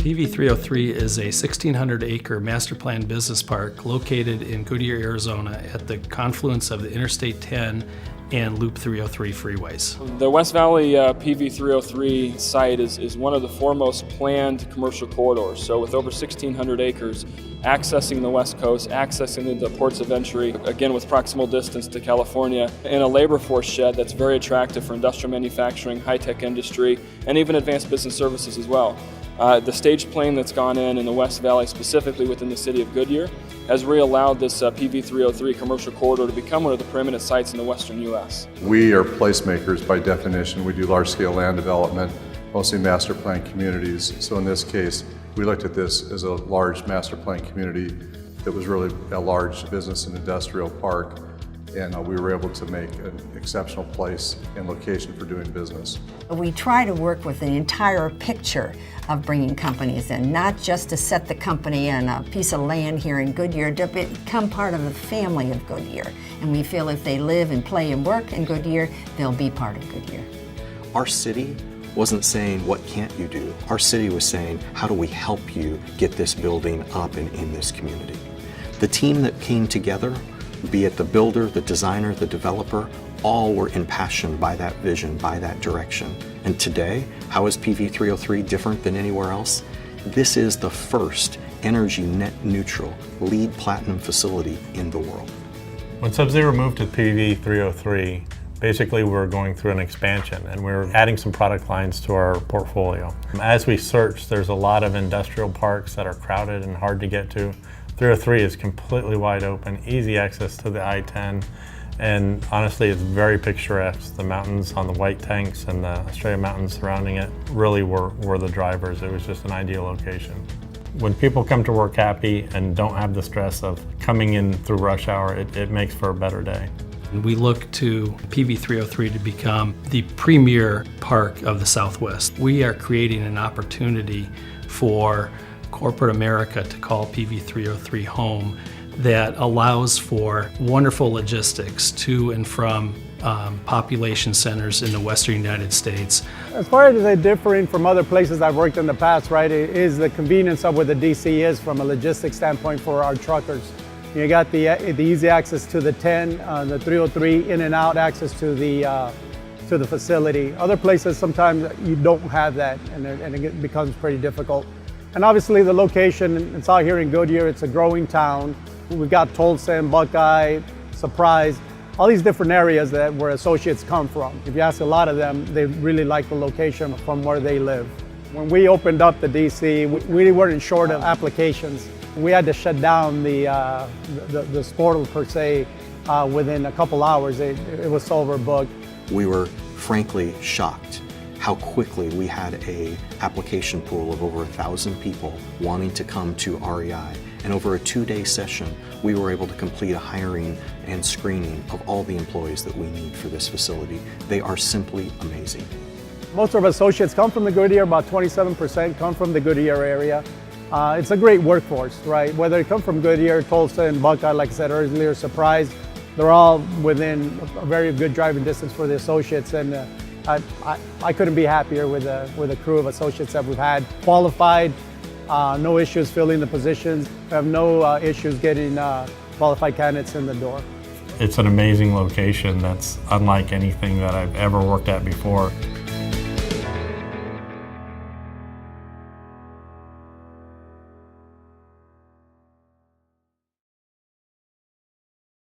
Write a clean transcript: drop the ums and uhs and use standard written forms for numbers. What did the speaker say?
PV303 is a 1,600-acre master plan business park located in Goodyear, Arizona at the confluence of the Interstate 10 and Loop 303 freeways. The West Valley PV303 site is one of the foremost planned commercial corridors. So with over 1,600 acres, accessing the West Coast, accessing the ports of entry, again with proximal distance to California, and a labor force shed that's very attractive for industrial manufacturing, high-tech industry, and even advanced business services as well. The stage plane that's gone in the West Valley, specifically within the city of Goodyear, has really allowed this PV303 commercial corridor to become one of the preeminent sites in the western U.S. We are placemakers by definition. We do large-scale land development, mostly master plan communities. So in this case, we looked at this as a large master plan community that was really a large business and industrial park, and we were able to make an exceptional place and location for doing business. We try to work with the entire picture of bringing companies in, not just to set the company on a piece of land here in Goodyear, to become part of the family of Goodyear. And we feel if they live and play and work in Goodyear, they'll be part of Goodyear. Our city wasn't saying, what can't you do? Our city was saying, how do we help you get this building up and in this community? The team that came together, be it the builder, the designer, the developer, all were impassioned by that vision, by that direction. And today, how is PV303 different than anywhere else? This is the first energy net neutral LEED Platinum facility in the world. When Sub-Zero moved to PV303, basically we were going through an expansion and we were adding some product lines to our portfolio. As we searched, there's a lot of industrial parks that are crowded and hard to get to. 303 is completely wide open, easy access to the I-10, and honestly it's very picturesque. The mountains on the White Tanks and the Australia Mountains surrounding it really were the drivers. It was just an ideal location. When people come to work happy and don't have the stress of coming in through rush hour, it makes for a better day. We look to PV303 to become the premier park of the Southwest. We are creating an opportunity for corporate America to call PV303 home that allows for wonderful logistics to and from population centers in the western United States. As far as it differing from other places I've worked in the past, right, it is the convenience of where the DC is from a logistics standpoint for our truckers. You got the easy access to the 10, the 303, in and out access to the facility. Other places sometimes you don't have that, and it becomes pretty difficult. And obviously the location, it's out here in Goodyear, it's a growing town. We've got Tulsa and Buckeye, Surprise, all these different areas where associates come from. If you ask a lot of them, they really like the location from where they live. When we opened up the DC, we weren't short of applications. We had to shut down the portal per se within a couple hours. It was so overbooked. We were frankly shocked how quickly we had an application pool of over 1,000 people wanting to come to REI. And over a 2-day session, we were able to complete a hiring and screening of all the employees that we need for this facility. They are simply amazing. Most of our associates come from the Goodyear, about 27% come from the Goodyear area. It's a great workforce, right? Whether it come from Goodyear, Tulsa, and Buckeye, like I said earlier, Surprise, they're all within a very good driving distance for the associates, and I couldn't be happier with the crew of associates that we've had. Qualified, no issues filling the positions. We have no issues getting qualified candidates in the door. It's an amazing location that's unlike anything that I've ever worked at before.